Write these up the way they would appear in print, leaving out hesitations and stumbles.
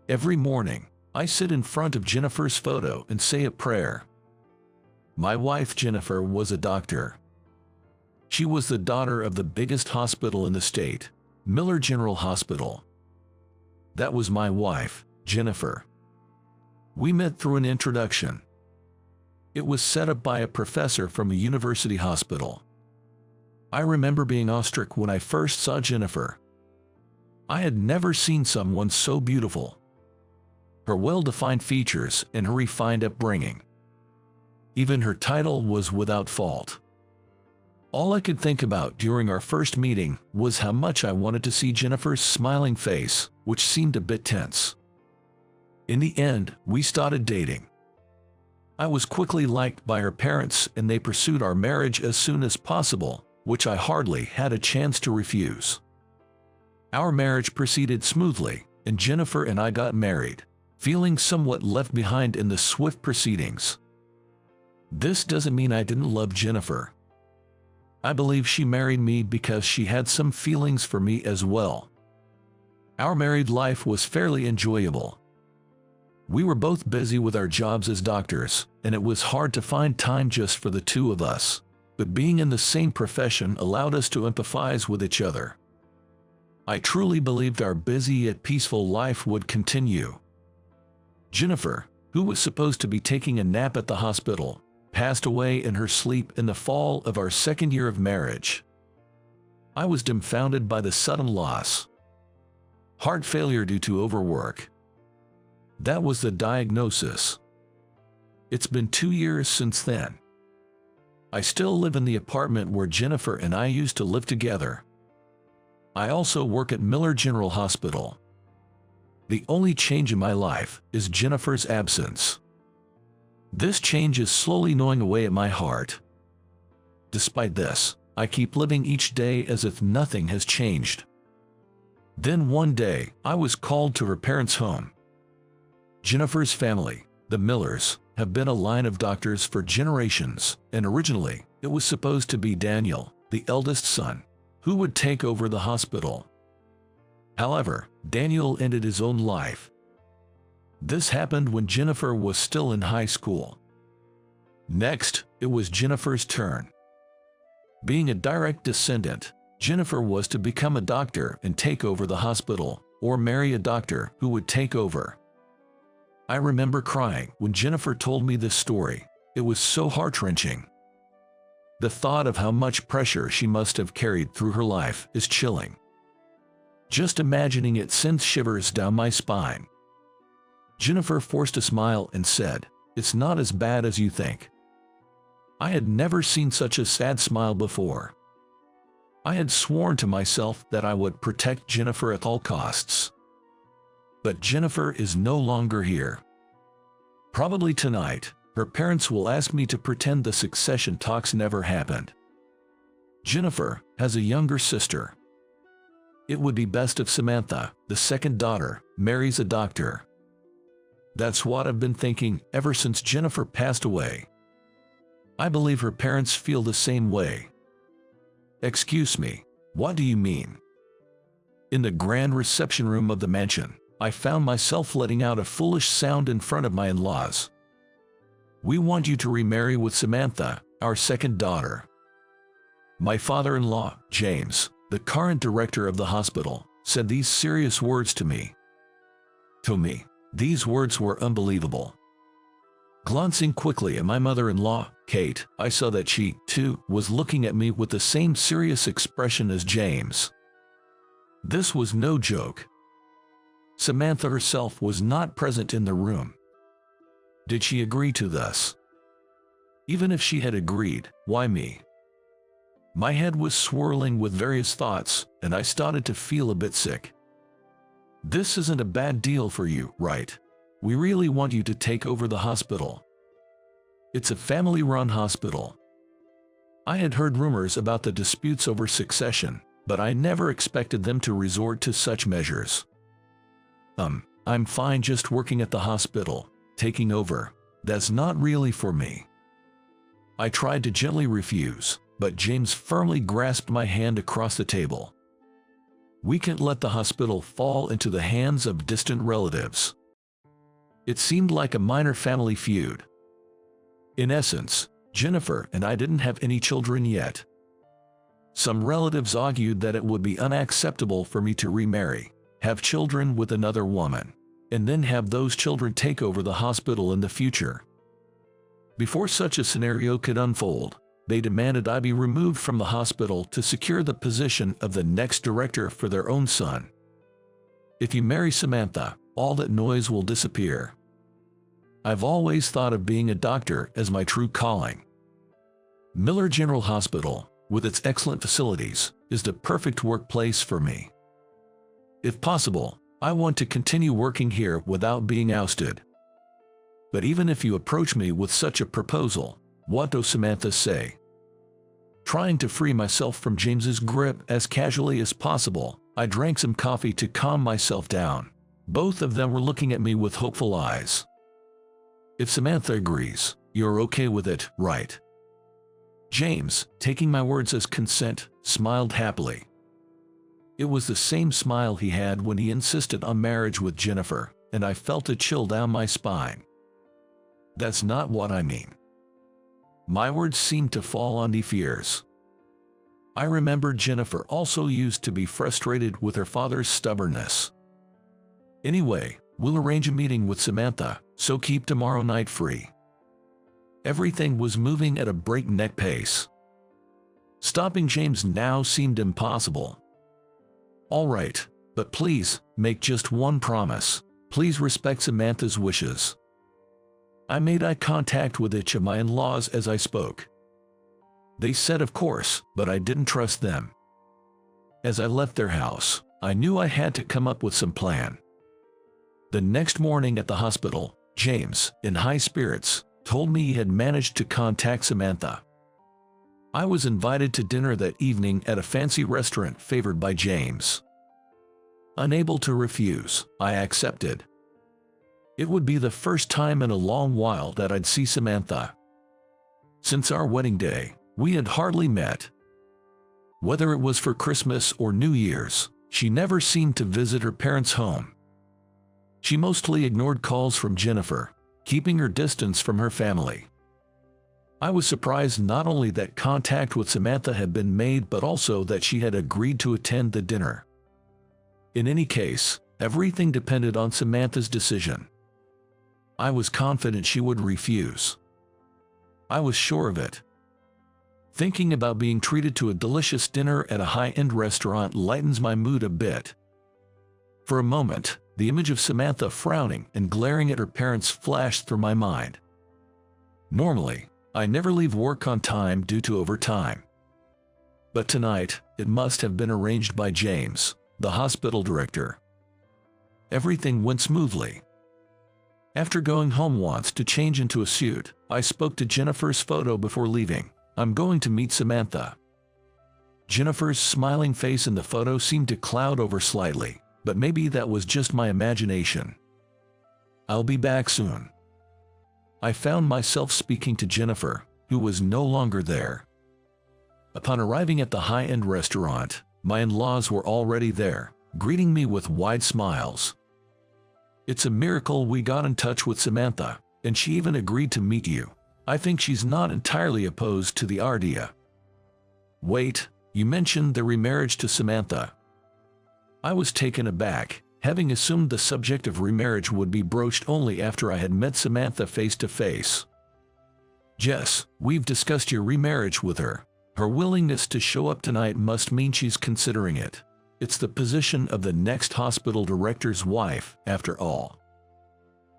Every morning, I sit in front of Jennifer's photo and say a prayer. My wife Jennifer was a doctor. She was the daughter of the biggest hospital in the state, Miller General Hospital. That was my wife, Jennifer. We met through an introduction. It was set up by a professor from a university hospital. I remember being awestruck when I first saw Jennifer. I had never seen someone so beautiful. Her well-defined features and her refined upbringing. Even her title was without fault. All I could think about during our first meeting was how much I wanted to see Jennifer's smiling face, which seemed a bit tense. In the end, we started dating. I was quickly liked by her parents and they pursued our marriage as soon as possible, which I hardly had a chance to refuse. Our marriage proceeded smoothly, and Jennifer and I got married, feeling somewhat left behind in the swift proceedings. This doesn't mean I didn't love Jennifer. I believe she married me because she had some feelings for me as well. Our married life was fairly enjoyable. We were both busy with our jobs as doctors, and it was hard to find time just for the two of us, but being in the same profession allowed us to empathize with each other. I truly believed our busy yet peaceful life would continue. Jennifer, who was supposed to be taking a nap at the hospital, passed away in her sleep in the fall of our second year of marriage. I was dumbfounded by the sudden loss. Heart failure due to overwork. That was the diagnosis. It's been 2 years since then. I still live in the apartment where Jennifer and I used to live together. I also work at Miller General Hospital. The only change in my life is Jennifer's absence. This change is slowly gnawing away at my heart. Despite this, I keep living each day as if nothing has changed. Then one day, I was called to her parents' home. Jennifer's family, the Millers, have been a line of doctors for generations, and originally, it was supposed to be Daniel, the eldest son, who would take over the hospital. However, Daniel ended his own life. This happened when Jennifer was still in high school. Next, it was Jennifer's turn. Being a direct descendant, Jennifer was to become a doctor and take over the hospital, or marry a doctor who would take over. I remember crying when Jennifer told me this story. It was so heart-wrenching. The thought of how much pressure she must have carried through her life is chilling. Just imagining it sends shivers down my spine. Jennifer forced a smile and said, "It's not as bad as you think." I had never seen such a sad smile before. I had sworn to myself that I would protect Jennifer at all costs. But Jennifer is no longer here. Probably tonight, her parents will ask me to pretend the succession talks never happened. Jennifer has a younger sister. It would be best if Samantha, the second daughter, marries a doctor. That's what I've been thinking ever since Jennifer passed away. I believe her parents feel the same way. Excuse me, what do you mean? In the grand reception room of the mansion, I found myself letting out a foolish sound in front of my in-laws. "We want you to remarry with Samantha, our second daughter." My father-in-law, James, the current director of the hospital, said these serious words to me. To me, these words were unbelievable. Glancing quickly at my mother-in-law, Kate, I saw that she, too, was looking at me with the same serious expression as James. This was no joke. Samantha herself was not present in the room. Did she agree to this? Even if she had agreed, why me? My head was swirling with various thoughts, and I started to feel a bit sick. This isn't a bad deal for you, right? We really want you to take over the hospital. It's a family-run hospital. I had heard rumors about the disputes over succession, but I never expected them to resort to such measures. I'm fine just working at the hospital. Taking over, that's not really for me. I tried to gently refuse, but James firmly grasped my hand across the table. We can't let the hospital fall into the hands of distant relatives. It seemed like a minor family feud. In essence, Jennifer and I didn't have any children yet. Some relatives argued that it would be unacceptable for me to remarry, have children with another woman, and then have those children take over the hospital in the future. Before such a scenario could unfold, they demanded I be removed from the hospital to secure the position of the next director for their own son. If you marry Samantha, all that noise will disappear. I've always thought of being a doctor as my true calling. Miller General Hospital, with its excellent facilities, is the perfect workplace for me. If possible, I want to continue working here without being ousted. But even if you approach me with such a proposal, what does Samantha say? Trying to free myself from James's grip as casually as possible, I drank some coffee to calm myself down. Both of them were looking at me with hopeful eyes. If Samantha agrees, you're okay with it, right? James, taking my words as consent, smiled happily. It was the same smile he had when he insisted on marriage with Jennifer, and I felt a chill down my spine. That's not what I mean. My words seemed to fall on deaf ears. I remembered Jennifer also used to be frustrated with her father's stubbornness. Anyway, we'll arrange a meeting with Samantha, so keep tomorrow night free. Everything was moving at a breakneck pace. Stopping James now seemed impossible. All right, but please, make just one promise. Please respect Samantha's wishes. I made eye contact with each of my in-laws as I spoke. They said of course, but I didn't trust them. As I left their house, I knew I had to come up with some plan. The next morning at the hospital, James, in high spirits, told me he had managed to contact Samantha. I was invited to dinner that evening at a fancy restaurant favored by James. Unable to refuse, I accepted. It would be the first time in a long while that I'd see Samantha. Since our wedding day, we had hardly met. Whether it was for Christmas or New Year's, she never seemed to visit her parents' home. She mostly ignored calls from Jennifer, keeping her distance from her family. I was surprised not only that contact with Samantha had been made but also that she had agreed to attend the dinner. In any case, everything depended on Samantha's decision. I was confident she would refuse. I was sure of it. Thinking about being treated to a delicious dinner at a high-end restaurant lightens my mood a bit. For a moment, the image of Samantha frowning and glaring at her parents flashed through my mind. Normally, I never leave work on time due to overtime. But tonight, it must have been arranged by James, the hospital director. Everything went smoothly. After going home once to change into a suit, I spoke to Jennifer's photo before leaving. I'm going to meet Samantha. Jennifer's smiling face in the photo seemed to cloud over slightly, but maybe that was just my imagination. I'll be back soon. I found myself speaking to Jennifer, who was no longer there. Upon arriving at the high-end restaurant, my in-laws were already there, greeting me with wide smiles. It's a miracle we got in touch with Samantha, and she even agreed to meet you. I think she's not entirely opposed to the idea. Wait, you mentioned the remarriage to Samantha. I was taken aback, having assumed the subject of remarriage would be broached only after I had met Samantha face to face. Jess, we've discussed your remarriage with her. Her willingness to show up tonight must mean she's considering it. It's the position of the next hospital director's wife, after all.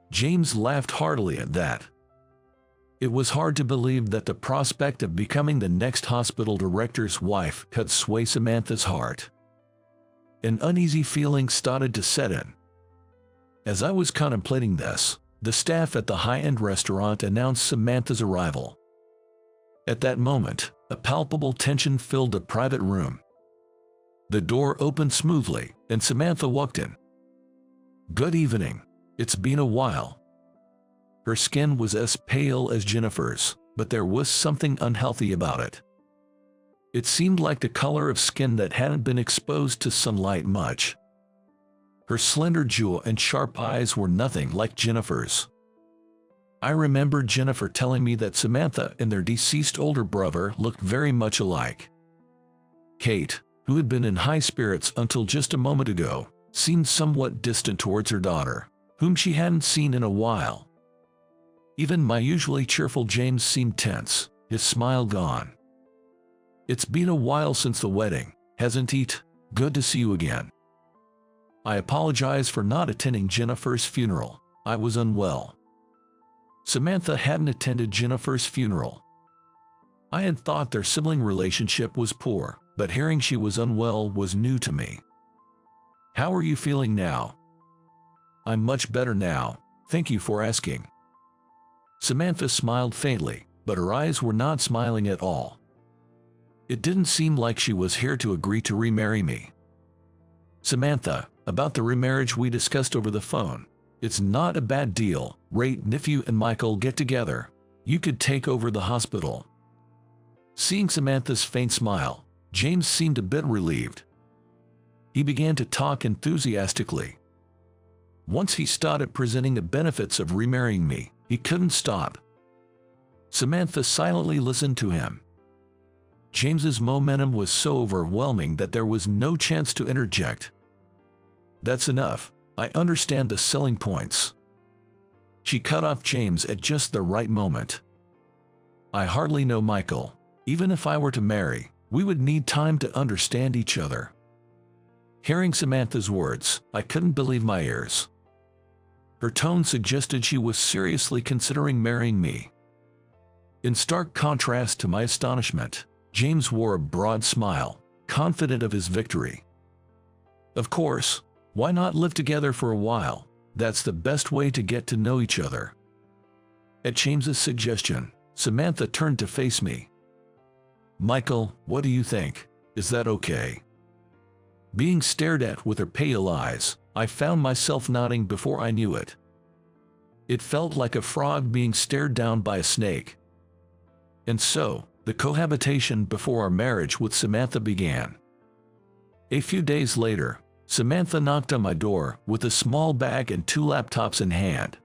James laughed heartily at that. It was hard to believe that the prospect of becoming the next hospital director's wife could sway Samantha's heart. An uneasy feeling started to set in. As I was contemplating this, the staff at the high-end restaurant announced Samantha's arrival. At that moment, a palpable tension filled the private room. The door opened smoothly, and Samantha walked in. Good evening. It's been a while. Her skin was as pale as Jennifer's, but there was something unhealthy about it. It seemed like the color of skin that hadn't been exposed to sunlight much. Her slender jaw and sharp eyes were nothing like Jennifer's. I remember Jennifer telling me that Samantha and their deceased older brother looked very much alike. Kate, who had been in high spirits until just a moment ago, seemed somewhat distant towards her daughter, whom she hadn't seen in a while. Even my usually cheerful James seemed tense, his smile gone. "It's been a while since the wedding, hasn't it? Good to see you again." I apologize for not attending Jennifer's funeral. I was unwell. Samantha hadn't attended Jennifer's funeral. I had thought their sibling relationship was poor, but hearing she was unwell was new to me. "How are you feeling now?" "I'm much better now, thank you for asking." Samantha smiled faintly, but her eyes were not smiling at all. It didn't seem like she was here to agree to remarry me. "Samantha, about the remarriage we discussed over the phone. It's not a bad deal, right? If you and Michael get together, you could take over the hospital." Seeing Samantha's faint smile, James seemed a bit relieved. He began to talk enthusiastically. Once he started presenting the benefits of remarrying me, he couldn't stop. Samantha silently listened to him. James's momentum was so overwhelming that there was no chance to interject. "That's enough. I understand the selling points." She cut off James at just the right moment. "I hardly know Michael. Even if I were to marry, we would need time to understand each other." Hearing Samantha's words, I couldn't believe my ears. Her tone suggested she was seriously considering marrying me. In stark contrast to my astonishment, James wore a broad smile, confident of his victory. "Of course. Why not live together for a while? That's the best way to get to know each other." At James's suggestion, Samantha turned to face me. "Michael, what do you think? Is that okay?" Being stared at with her pale eyes, I found myself nodding before I knew it. It felt like a frog being stared down by a snake. And so, the cohabitation before our marriage with Samantha began. A few days later, Samantha knocked on my door with a small bag and 2 laptops in hand.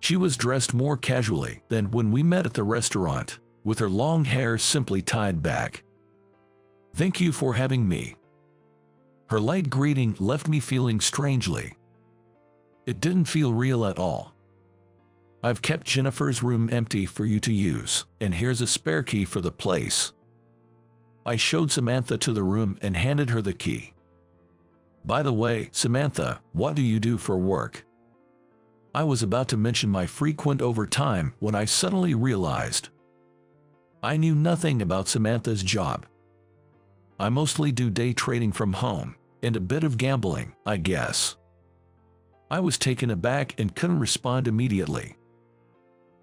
She was dressed more casually than when we met at the restaurant, with her long hair simply tied back. "Thank you for having me." Her light greeting left me feeling strangely. It didn't feel real at all. "I've kept Jennifer's room empty for you to use, and here's a spare key for the place." I showed Samantha to the room and handed her the key. "By the way, Samantha, what do you do for work?" I was about to mention my frequent overtime when I suddenly realized I knew nothing about Samantha's job. "I mostly do day trading from home, and a bit of gambling, I guess." I was taken aback and couldn't respond immediately.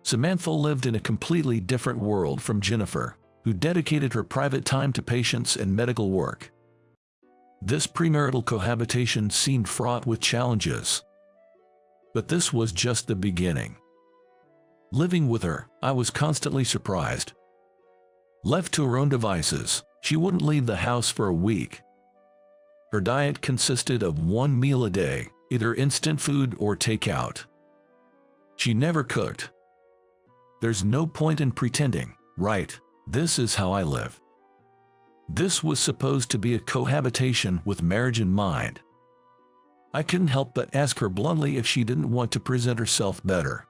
Samantha lived in a completely different world from Jennifer, who dedicated her private time to patients and medical work. This premarital cohabitation seemed fraught with challenges. But this was just the beginning. Living with her, I was constantly surprised. Left to her own devices, she wouldn't leave the house for a week. Her diet consisted of 1 meal a day, either instant food or takeout. She never cooked. "There's no point in pretending, right? This is how I live." This was supposed to be a cohabitation with marriage in mind. I couldn't help but ask her bluntly if she didn't want to present herself better.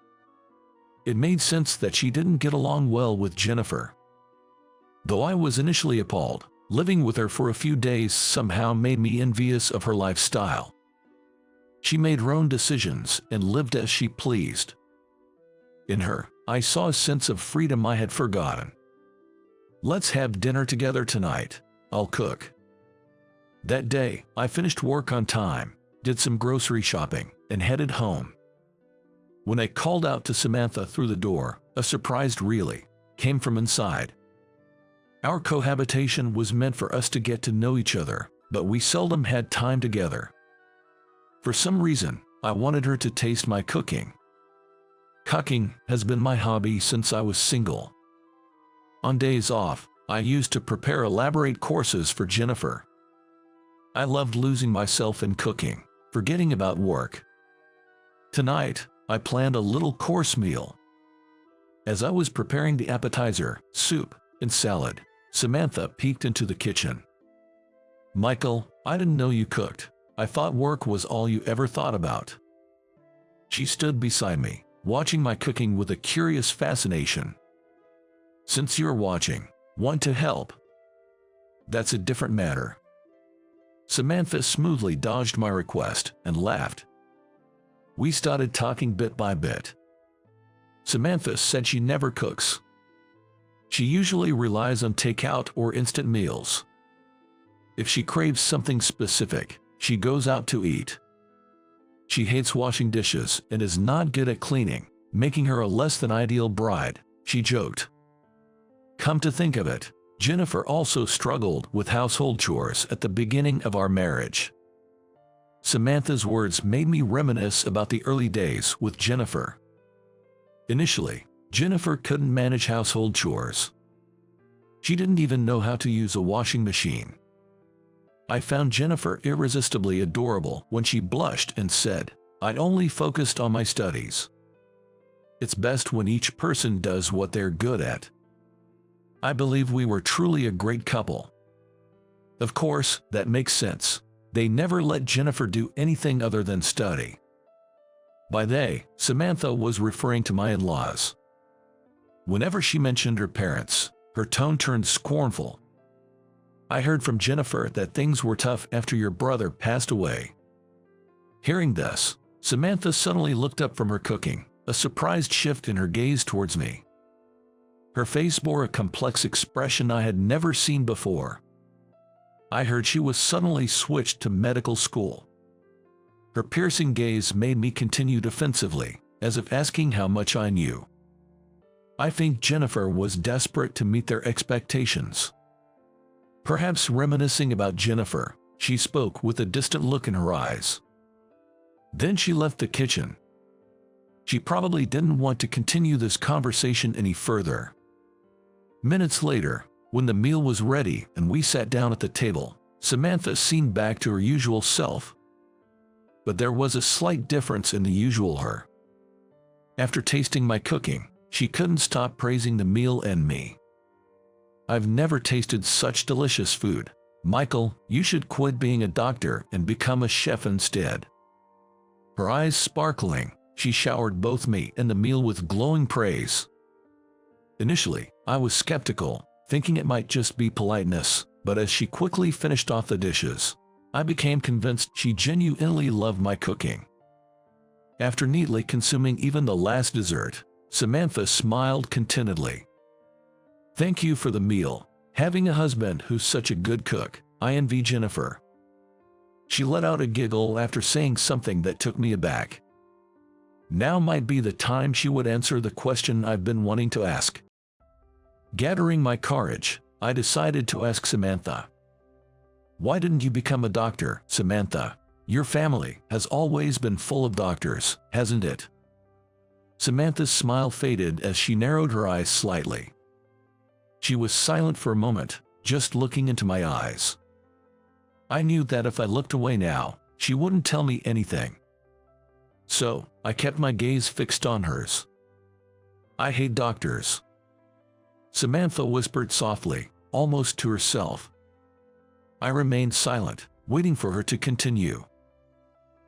It made sense that she didn't get along well with Jennifer. Though I was initially appalled, living with her for a few days somehow made me envious of her lifestyle. She made her own decisions and lived as she pleased. In her, I saw a sense of freedom I had forgotten. "Let's have dinner together tonight. I'll cook." That day, I finished work on time, did some grocery shopping, and headed home. When I called out to Samantha through the door, a surprised "really" came from inside. Our cohabitation was meant for us to get to know each other, but we seldom had time together. For some reason, I wanted her to taste my cooking. Cooking has been my hobby since I was single. On days off, I used to prepare elaborate courses for Jennifer. I loved losing myself in cooking, forgetting about work. Tonight, I planned a little course meal. As I was preparing the appetizer, soup, and salad, Samantha peeked into the kitchen. "Michael, I didn't know you cooked. I thought work was all you ever thought about." She stood beside me, watching my cooking with a curious fascination. "Since you're watching, want to help?" "That's a different matter." Samantha smoothly dodged my request and laughed. We started talking bit by bit. Samantha said she never cooks. She usually relies on takeout or instant meals. If she craves something specific, she goes out to eat. She hates washing dishes and is not good at cleaning, making her a less than ideal bride, she joked. Come to think of it, Jennifer also struggled with household chores at the beginning of our marriage. Samantha's words made me reminisce about the early days with Jennifer. Initially, Jennifer couldn't manage household chores. She didn't even know how to use a washing machine. I found Jennifer irresistibly adorable when she blushed and said, "I'd only focused on my studies." It's best when each person does what they're good at. I believe we were truly a great couple. Of course, that makes sense. They never let Jennifer do anything other than study. By they, Samantha was referring to my in-laws. Whenever she mentioned her parents, her tone turned scornful. "I heard from Jennifer that things were tough after your brother passed away." Hearing this, Samantha suddenly looked up from her cooking, a surprised shift in her gaze towards me. Her face bore a complex expression I had never seen before. I heard she was suddenly switched to medical school. Her piercing gaze made me continue defensively, as if asking how much I knew. I think Jennifer was desperate to meet their expectations. Perhaps reminiscing about Jennifer, she spoke with a distant look in her eyes. Then she left the kitchen. She probably didn't want to continue this conversation any further. Minutes later, when the meal was ready and we sat down at the table, Samantha seemed back to her usual self. But there was a slight difference in the usual her. After tasting my cooking, she couldn't stop praising the meal and me. "I've never tasted such delicious food. Michael, you should quit being a doctor and become a chef instead." Her eyes sparkling, she showered both me and the meal with glowing praise. Initially, I was skeptical, thinking it might just be politeness, but as she quickly finished off the dishes, I became convinced she genuinely loved my cooking. After neatly consuming even the last dessert, Samantha smiled contentedly. "Thank you for the meal. Having a husband who's such a good cook, I envy Jennifer." She let out a giggle after saying something that took me aback. Now might be the time she would answer the question I've been wanting to ask. Gathering my courage, I decided to ask Samantha. "Why didn't you become a doctor, Samantha? Your family has always been full of doctors, hasn't it?" Samantha's smile faded as she narrowed her eyes slightly. She was silent for a moment, just looking into my eyes. I knew that if I looked away now, she wouldn't tell me anything. So, I kept my gaze fixed on hers. "I hate doctors," Samantha whispered softly, almost to herself. I remained silent, waiting for her to continue.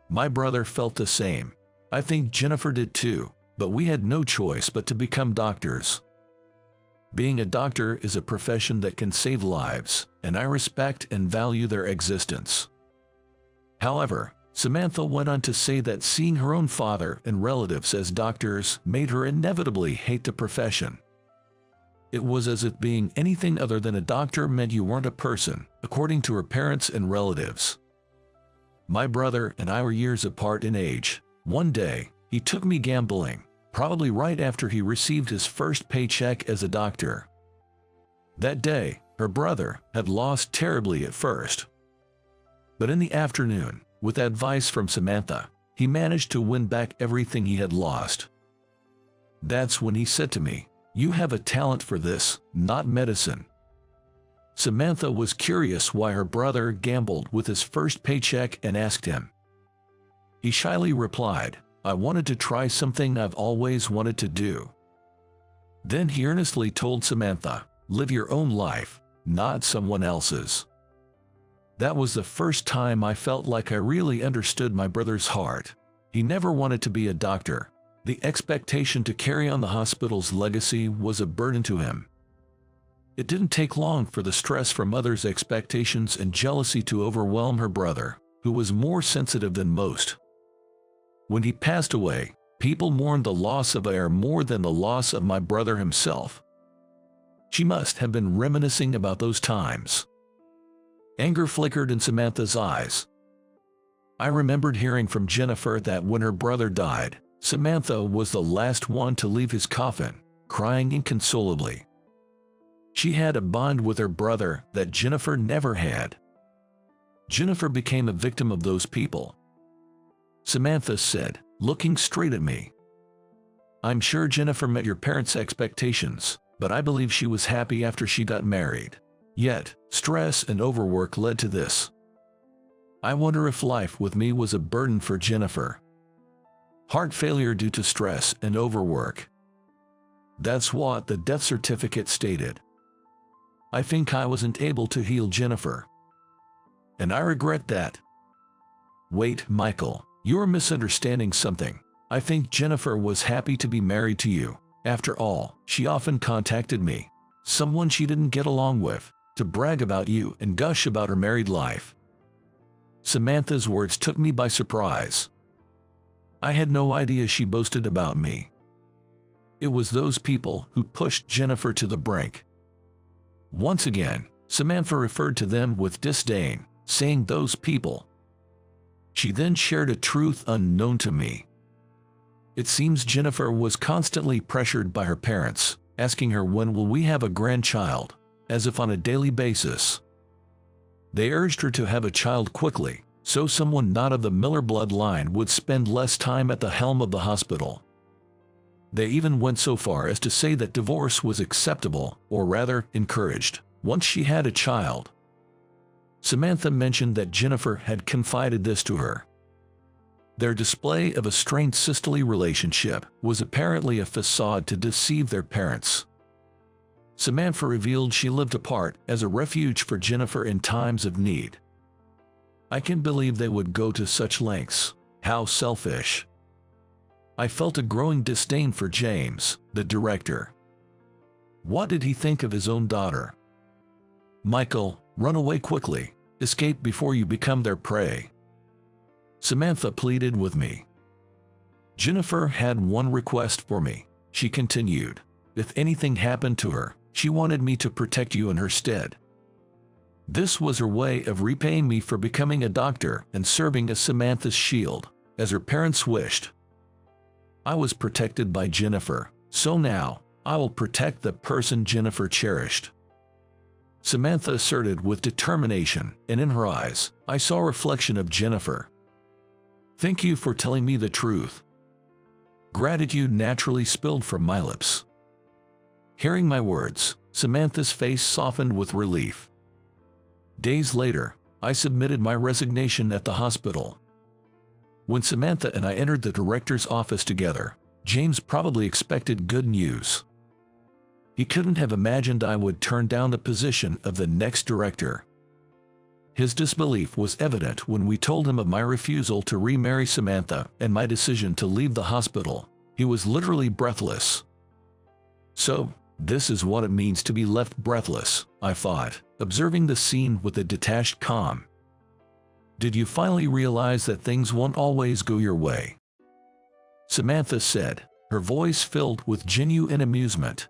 My brother felt the same. I think Jennifer did too, but we had no choice but to become doctors. Being a doctor is a profession that can save lives, and I respect and value their existence. However, Samantha went on to say that seeing her own father and relatives as doctors made her inevitably hate the profession. It was as if being anything other than a doctor meant you weren't a person, according to her parents and relatives. My brother and I were years apart in age. One day, he took me gambling, probably right after he received his first paycheck as a doctor. That day, her brother had lost terribly at first. But in the afternoon, with advice from Samantha, he managed to win back everything he had lost. That's when he said to me, "You have a talent for this, not medicine." Samantha was curious why her brother gambled with his first paycheck and asked him. He shyly replied, "I wanted to try something I've always wanted to do." Then he earnestly told Samantha, "Live your own life, not someone else's." That was the first time I felt like I really understood my brother's heart. He never wanted to be a doctor. The expectation to carry on the hospital's legacy was a burden to him. It didn't take long for the stress from others' expectations and jealousy to overwhelm her brother, who was more sensitive than most. When he passed away, people mourned the loss of Air more than the loss of my brother himself. She must have been reminiscing about those times. Anger flickered in Samantha's eyes. I remembered hearing from Jennifer that when her brother died, Samantha was the last one to leave his coffin, crying inconsolably. She had a bond with her brother that Jennifer never had. Jennifer became a victim of those people. Samantha said, looking straight at me. "I'm sure Jennifer met your parents' expectations, but I believe she was happy after she got married. Yet, stress and overwork led to this. I wonder if life with me was a burden for Jennifer. Heart failure due to stress and overwork. That's what the death certificate stated. I think I wasn't able to heal Jennifer. And I regret that." "Wait, Michael, you're misunderstanding something. I think Jennifer was happy to be married to you. After all, she often contacted me, someone she didn't get along with, to brag about you and gush about her married life." Samantha's words took me by surprise. I had no idea she boasted about me. It was those people who pushed Jennifer to the brink. Once again, Samantha referred to them with disdain, saying "those people." She then shared a truth unknown to me. It seems Jennifer was constantly pressured by her parents, asking her when will we have a grandchild, as if on a daily basis. They urged her to have a child quickly, so someone not of the Miller bloodline would spend less time at the helm of the hospital. They even went so far as to say that divorce was acceptable, or rather, encouraged, once she had a child. Samantha mentioned that Jennifer had confided this to her. Their display of a strained sisterly relationship was apparently a facade to deceive their parents. Samantha revealed she lived apart as a refuge for Jennifer in times of need. I can't believe they would go to such lengths. How selfish. I felt a growing disdain for James, the director. What did he think of his own daughter? "Michael, run away quickly. Escape before you become their prey." Samantha pleaded with me. "Jennifer had one request for me," she continued. "If anything happened to her, she wanted me to protect you in her stead." This was her way of repaying me for becoming a doctor and serving as Samantha's shield, as her parents wished. I was protected by Jennifer, so now I will protect the person Jennifer cherished. Samantha asserted with determination, and in her eyes, I saw a reflection of Jennifer. "Thank you for telling me the truth." Gratitude naturally spilled from my lips. Hearing my words, Samantha's face softened with relief. Days later, I submitted my resignation at the hospital. When Samantha and I entered the director's office together, James probably expected good news. He couldn't have imagined I would turn down the position of the next director. His disbelief was evident when we told him of my refusal to remarry Samantha and my decision to leave the hospital. He was literally breathless. So, this is what it means to be left breathless, I thought, observing the scene with a detached calm. "Did you finally realize that things won't always go your way?" Samantha said, her voice filled with genuine amusement.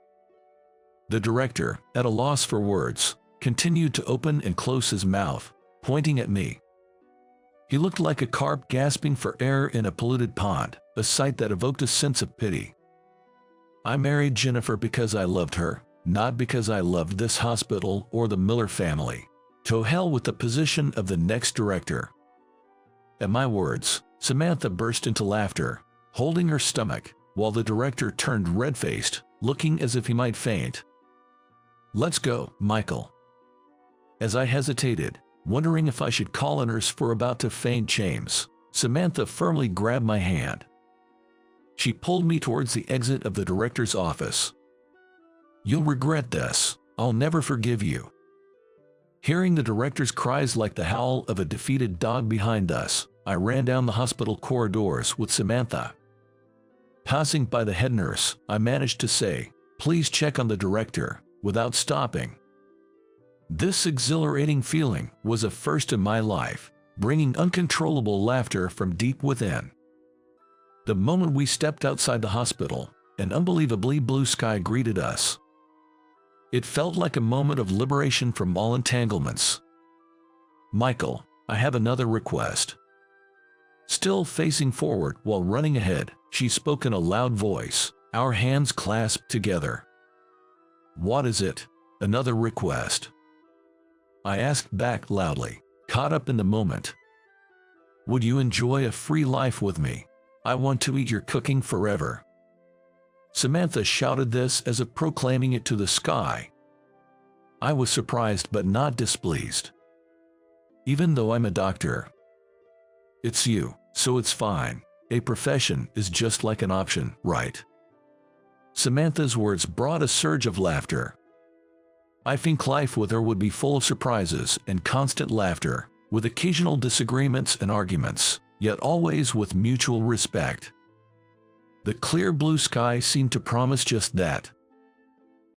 The director, at a loss for words, continued to open and close his mouth, pointing at me. He looked like a carp gasping for air in a polluted pond, a sight that evoked a sense of pity. I married Jennifer because I loved her, not because I loved this hospital or the Miller family. To hell with the position of the next director. At my words, Samantha burst into laughter, holding her stomach, while the director turned red-faced, looking as if he might faint. "Let's go, Michael." As I hesitated, wondering if I should call a nurse for about to faint James, Samantha firmly grabbed my hand. She pulled me towards the exit of the director's office. "You'll regret this. I'll never forgive you." Hearing the director's cries like the howl of a defeated dog behind us, I ran down the hospital corridors with Samantha. Passing by the head nurse, I managed to say, "Please check on the director," without stopping. This exhilarating feeling was a first in my life, bringing uncontrollable laughter from deep within. The moment we stepped outside the hospital, an unbelievably blue sky greeted us. It felt like a moment of liberation from all entanglements. "Michael, I have another request." Still facing forward while running ahead, she spoke in a loud voice, our hands clasped together. "What is it? Another request?" I asked back loudly, caught up in the moment. "Would you enjoy a free life with me? I want to eat your cooking forever." Samantha shouted this as if proclaiming it to the sky. I was surprised but not displeased. "Even though I'm a doctor." "It's you, so it's fine. A profession is just like an option, right?" Samantha's words brought a surge of laughter. I think life with her would be full of surprises and constant laughter, with occasional disagreements and arguments, yet always with mutual respect. The clear blue sky seemed to promise just that,